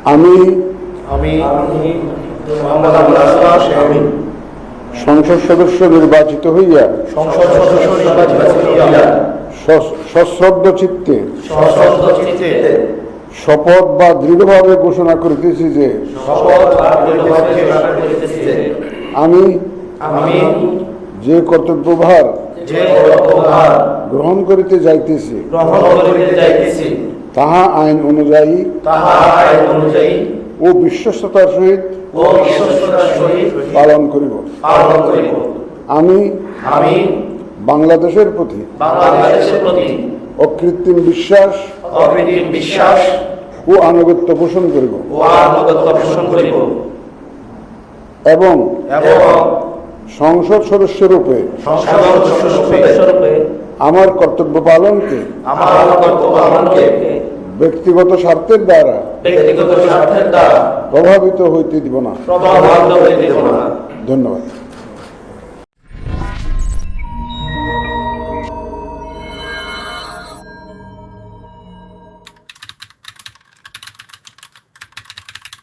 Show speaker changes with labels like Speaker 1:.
Speaker 1: আমি সংসদ সদস্য নির্বাচিত হইয়া সশ্রদ্ধ চিত্তে শপথ বা দৃঢ়ভাবে ঘোষণা করিতেছি যে আমি যে কর্তব্যভার গ্রহণ করিতে যাইতেছি তাহা আইন অনুযায়ী ও বিশ্বস্ততার সহিত পালন করিব। আমি বাংলাদেশের প্রতি অকৃত্রিম বিশ্বাস ও আনুগত্য পোষণ করিব এবং সংসদ সদস্যরূপে আমার কর্তব্য পালনকে ব্যক্তিগত স্বার্থের দ্বারা প্রভাবিত হইতে দিব না। ধন্যবাদ।